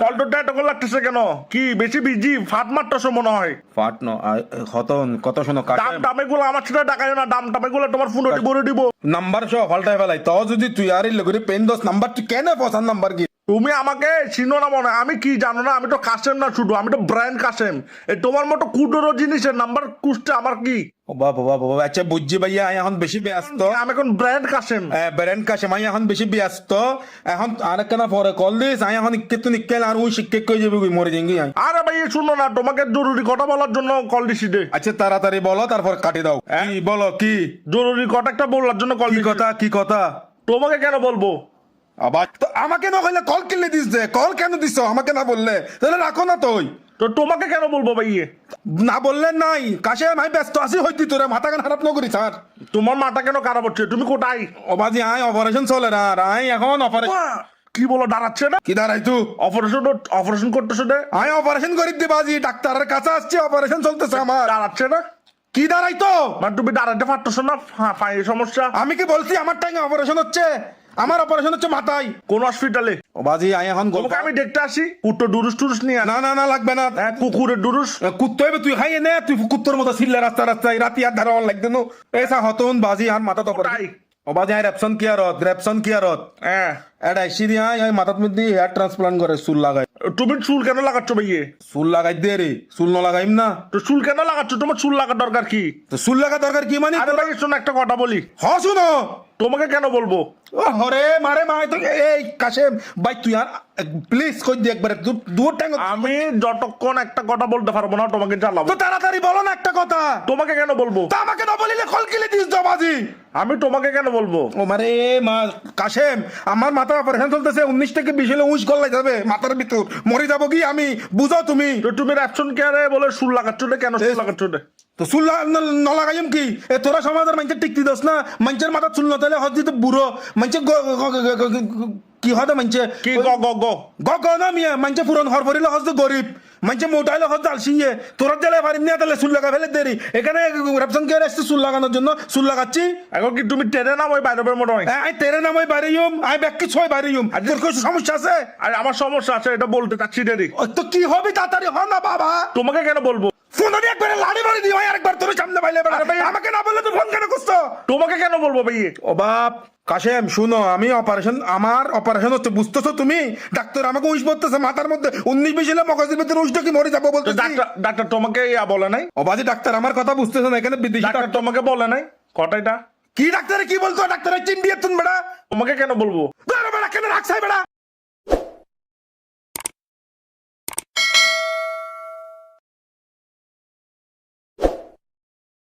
কলটা এত করে লাগতেছে কেন? কি বেশি বিজি ফাট মারতেছো মনে হয়? ফাট ন কত শোনো দাম টামে গুলো আমার সাথে টাকায় না, দাম টামে গুলো তোমার ফোন বলে দিব। নাম্বার সহ পাল্টাই ফেলাই তো যদি তুই আর লগরে পেন দোস নাম্বার তুই কেন পছন্দ নাম্বার কি তুমি আমাকে চিনো না মনে হয়, আমি কি জানো না, আমি তো কাসেম না শুধু, আমি তো ব্রায়ান কাসেম। এই তোমার মতো কুটোরো জিনিসের নাম্বার কুষ্টে আমার কি? ও বাবা বাবা বাবা আচ্ছা বুঝছি ভাইয়া আমি এখন বেশি ব্যস্ত আমি এখন ব্রায়ান কাসেম। ব্রেন কাশে আমি এখন বেশি ব্যস্ত এখন আর কেন পরে কল দিস আমি এখন ইকে নিকেল আর ওই শিক্ষক কই যাবে মরে যাঙ্গি আমি আরে ভাই শুনো না, তোমাকে জরুরি কথা বলার জন্য কল দিছি দে। আচ্ছা তাড়াতাড়ি বলো তারপর কাটি দাও কি বলো কি জরুরি কথা একটা বলার জন্য কল কি দিছি। কথা কি কথা তোমাকে কেন বলবো? আবার তো আমাকে না কইলে কল কিনলে দিস দে কল কেন দিছ আমাকে না বললে তাহলে রাখো না তুই তো তোমাকে কেন বলবো ভাইয়ে? না বললে নাই কাশে আমি ব্যস্ত আছি হইতি তোরে মাথা কেন খারাপ নকরি স্যার তোমার মাথা কেন খারাপ হচ্ছে? তুমি কোথায়? অবাজি আই অপারেশন চলে না আর আই এখন অপারেশন কি বলো, দাঁড়াচ্ছে না? কি দাঁড়াই তুই অপারেশন করতেছো না? আমি অপারেশন করি দি বাজি ডাক্তারের কাছে আসছি অপারেশন চলতেছে আমার দাঁড়াচ্ছে না? কি দাঁড়াই তো মানে তুমি দাঁড়াতে পারতেছো না? পায়ে সমস্যা? আমি কি বলছি আমার টাইমে অপারেশন হচ্ছে আমার অপারেশন হচ্ছে মাথায় কোন হসপিটালে? ও বাজি আই এখন তোমাকে আমি দেখতে আসি, কুট্টো ডুরুস টুরুস নিয়ে না না না লাগবে না হ্যাঁ, কুকুরের ডুরুস। কুত্তো হবে তুই খাইয়ে নে তুই কুত্তর মতো ছিল্লে রাস্তায় রাতি আর ধারা লাগবে নো এসা হতন বাজি আর মাথা তো কোথায়? ও বাজি আই রেপসন কিয়ারত হ্যাঁ, এটা সিরি আই মাথার মধ্যে হেয়ার ট্রান্সপ্লান্ট করে চুল লাগাই তুমি চুল কেন লাগাচ্ছ ভাইয়ে? চুল লাগাই দে রে চুল ন লাগাইম না তো চুল কেন লাগাচ্ছ? তোমার চুল লাগার দরকার কি? তো চুল লাগা দরকার কি মানে আরে ভাই শোনো, একটা কথা বলি। হ শুনো তোমাকে কেন বলবো? ও হরে মারে মাই তো এই কাশেম ভাই তুই আর প্লিজ কই দে একবারে দূর টাইম আমি যতক্ষণ একটা কথা বলতে পারবো না তোমাকে জ্বালাবো। তো তাড়াতাড়ি বলো না একটা কথা তোমাকে কেন বলবো? তা আমাকে না বলিলে কল কিলে দিস তো বাজি আমি তোমাকে কেন বলবো? ও মারে মা কাশেম আমার মাথা অপারেশন চলতেছে 19 থেকে 20 হলে 19 গল্লাই যাবে মাথার ভিতর মরে যাবো কি আমি বুঝাও তুমি তো তুমি রেপশন কেয়ারে বলে চুল লাগাচ্ছ না কেন? চুল লাগাচ্ছ না তো চুল ন লাগাইম কি এ তোরা সমাজের মানুষের টিকতি দোস না মানুষের মাথা চুল নতালে হজ দিতে বুড়ো মানুষের কি হয় মানুষে কি গ গ গ গ না মিয়া মানুষে পুরন হর ভরিলে হজ গরিব মানুষে মোটাইলে হজ আলসিয়ে তোরা জেলে পারিম না তাহলে চুল লাগা ফেলে দেরি এখানে রেপশন কেয়ার আসছে চুল লাগানোর জন্য চুল লাগাচ্ছি এখন কি তুমি ট্রেনে নাম ওই বাইরে মনে হয়? আই তেরে নাম বাইরে আই ব্যাগ কি ছয় বাইরে আর তোর কিছু সমস্যা আছে আর আমার সমস্যা আছে, এটা বলতে চাচ্ছি দেরি। ও, তো কি হবে তাড়াতাড়ি হ না বাবা তোমাকে কেন বলবো? ফোন দিয়ে একবার লাড়ি মারি দিও আরেকবার তোর সামনে বাইলে বেড়া আমাকে না বললে তুই ফোন কেন করছো তোমাকে কেন বলবো ভাইয়ে? ও বাপ কাশেম শুনো আমি আমার অপারেশন হচ্ছে বুঝতেছো তুমি ডাক্তার আমাকে উইশ বলতেছে মাথার মধ্যে 19-20 হলে মগজের ভিতরে উইশটা কি মরে যাবো তো বলতেছি ডাক্তার তোমাকে ইয়া বলে নাই? অবাধি ডাক্তার আমার কথা বুঝতেছে না এখানে বিদেশি ডাক্তার তোমাকে বলে নাই কটাইটা? কি ডাক্তারে কি বলতো ডাক্তার চিন্ডিয়ে তুন বেড়া তোমাকে কেন বলবো? বেড়া কেন রাখছাই বেড়া